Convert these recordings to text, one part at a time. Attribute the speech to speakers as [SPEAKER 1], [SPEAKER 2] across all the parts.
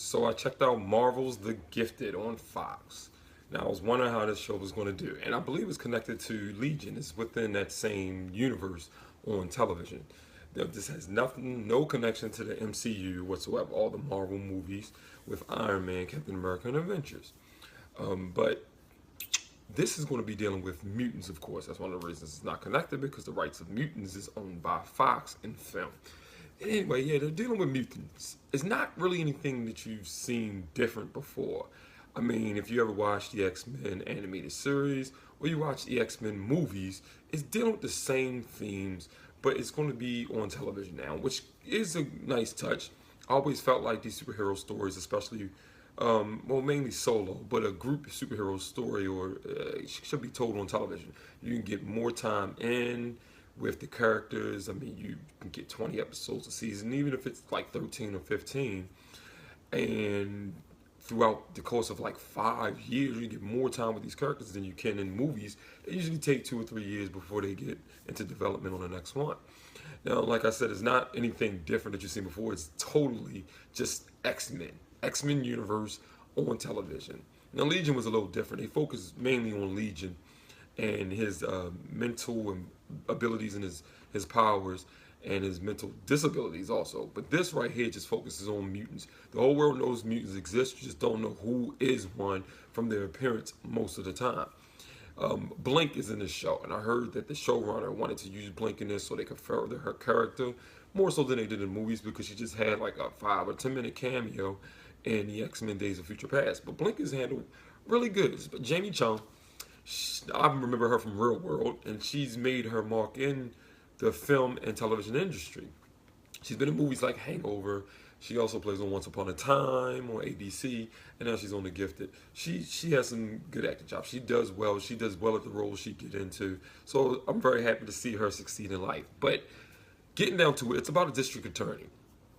[SPEAKER 1] So I checked out Marvel's The Gifted on Fox. Now I was wondering how this show was going to do, and I believe it's connected to Legion. It's within that same universe on television. This has nothing, no connection to the MCU whatsoever. All the Marvel movies with Iron Man, Captain America, and Avengers. But this is going to be dealing with mutants, of course. That's one of the reasons it's not connected because the rights of mutants is owned by Fox and film. Anyway, yeah, they're dealing with mutants. It's not really anything that you've seen different before. I mean, if you ever watched the X-Men animated series or you watch the X-Men movies, it's dealing with the same themes, but it's going to be on television now, which is a nice touch. I always felt like these superhero stories, especially, well, mainly solo, but a group superhero story or should be told on television. You can get more time in with the characters. I mean, you can get 20 episodes a season, even if it's like 13 or 15. And throughout the course of like 5 years, you get more time with these characters than you can in movies. They usually take 2 or 3 years before they get into development on the next one. Now, like I said, it's not anything different that you've seen before. It's totally just X Men universe on television. Now, Legion was a little different. They focused mainly on Legion and his mental abilities and his powers and his mental disabilities also. But this right here just focuses on mutants. The whole world knows mutants exist. You just don't know who is one from their appearance most of the time. Blink is in this show, and I heard that the showrunner wanted to use Blink in this so they could further her character more so than they did in movies because she just had like a 5 or 10 minute cameo in the X-Men Days of Future Past. But Blink is handled really good. But Jamie Chung, I remember her from Real World, and she's made her mark in the film and television industry. She's been in movies like Hangover. She also plays on Once Upon a Time on ABC, and now she's on The Gifted. She has some good acting chops. She does well. She does well at the roles she get into. So I'm very happy to see her succeed in life. But getting down to it, it's about a district attorney.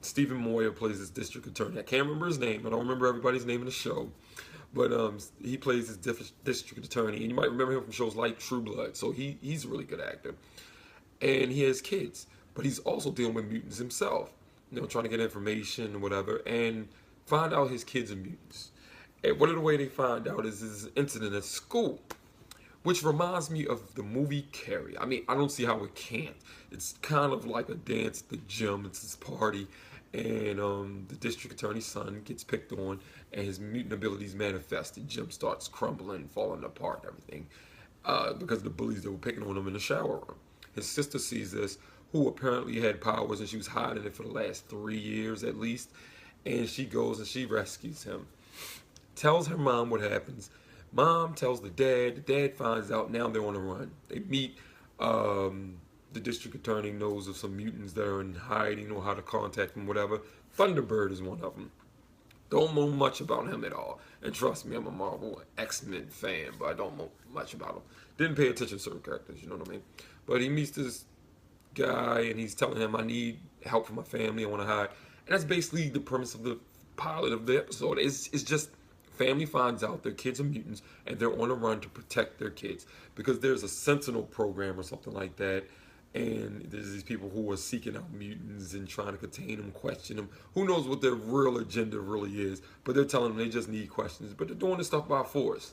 [SPEAKER 1] Stephen Moyer plays this district attorney. I can't remember his name. I don't remember everybody's name in the show. But he plays this district attorney, and you might remember him from shows like True Blood. So he's a really good actor, and he has kids, but he's also dealing with mutants himself. You know, trying to get information or whatever, and find out his kids are mutants. And one of the way they find out is this incident at school, which reminds me of the movie Carrie. I mean, I don't see how it can't. It's kind of like a dance at the gym. It's this party, and the district attorney's son gets picked on, and his mutant abilities manifest. The gym starts crumbling, falling apart, and everything, because of the bullies that were picking on him in the shower room. His sister sees this, who apparently had powers, and she was hiding it for the last 3 years at least. And she goes and she rescues him. Tells her mom what happens. Mom tells the dad. The dad finds out. Now they're on the run. They meet. The district attorney knows of some mutants that are in hiding or how to contact them, whatever. Thunderbird is one of them. Don't know much about him at all. And trust me, I'm a Marvel X-Men fan, but I don't know much about him. Didn't pay attention to certain characters, you know what I mean? But he meets this guy and he's telling him, I need help for my family, I want to hide. And that's basically the premise of the pilot of the episode. It's just family finds out their kids are mutants and they're on a run to protect their kids because there's a Sentinel program or something like that. And there's these people who are seeking out mutants and trying to contain them, question them. Who knows what their real agenda really is? But they're telling them they just need questions. But they're doing this stuff by force,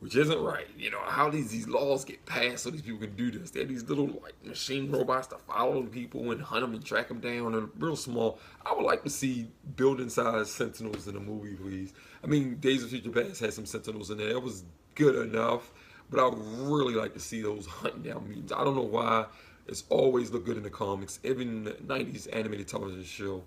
[SPEAKER 1] which isn't right. You know, how these laws get passed so these people can do this. They have these little like machine robots that follow the people and hunt them and track them down. And real small. I would like to see building-sized Sentinels in a movie, please. I mean, Days of Future Past had some Sentinels in there. It was good enough. But I would really like to see those hunting down mutants. I don't know why. It's always looked good in the comics. Even the 90s animated television show,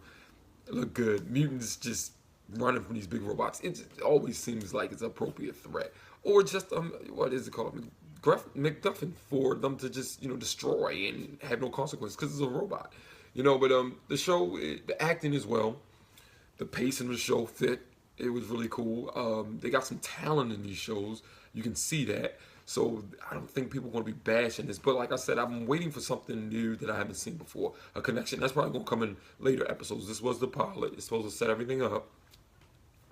[SPEAKER 1] it looked good. Mutants just running from these big robots. It always seems like it's an appropriate threat. Or just, what is it called? MacGuffin for them to just, destroy and have no consequences because it's a robot. But the show, the acting as well, the pacing of the show fit. It was really cool. They got some talent in these shows. You can see that. So I don't think people are going to be bashing this. But like I said, I'm waiting for something new that I haven't seen before. A connection. That's probably going to come in later episodes. This was the pilot. It's supposed to set everything up.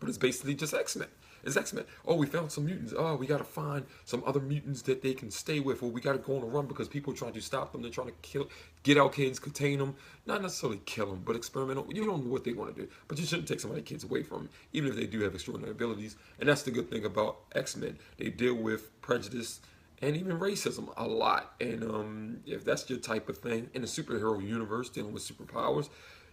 [SPEAKER 1] but it's basically just X-Men. It's X-Men. Oh, we found some mutants. Oh, we got to find some other mutants that they can stay with, or we got to go on a run because people are trying to stop them. They're trying to get our kids, contain them. Not necessarily kill them, but experiment on. You don't know what they want to do, but you shouldn't take somebody's kids away from them, even if they do have extraordinary abilities. And that's the good thing about X-Men. They deal with prejudice and even racism a lot. And if that's your type of thing in a superhero universe dealing with superpowers,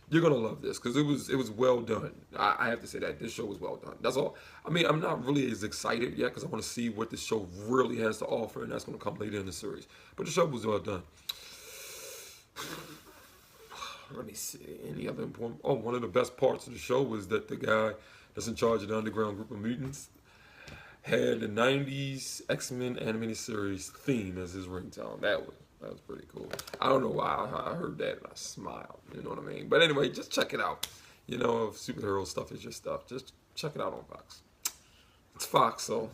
[SPEAKER 1] you're gonna love this because it was well done. I have to say that this show was well done. That's all. I mean, I'm not really as excited yet because I want to see what this show really has to offer, and that's gonna come later in the series. But the show was well done. Let me see. Any other important? Oh, one of the best parts of the show was that the guy that's in charge of the underground group of mutants had the '90s X-Men animated series theme as his ringtone. That was pretty cool. I don't know why I heard that and I smiled. You know what I mean? But anyway, just check it out. You know, if superhero stuff is your stuff, just check it out on Fox. It's Fox, so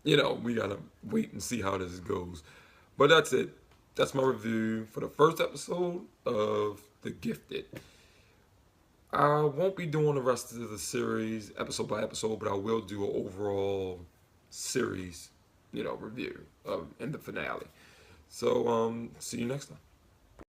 [SPEAKER 1] we gotta wait and see how this goes. But that's it. That's my review for the first episode of The Gifted. I won't be doing the rest of the series episode by episode, but I will do an overall series, review in the finale. So, see you next time.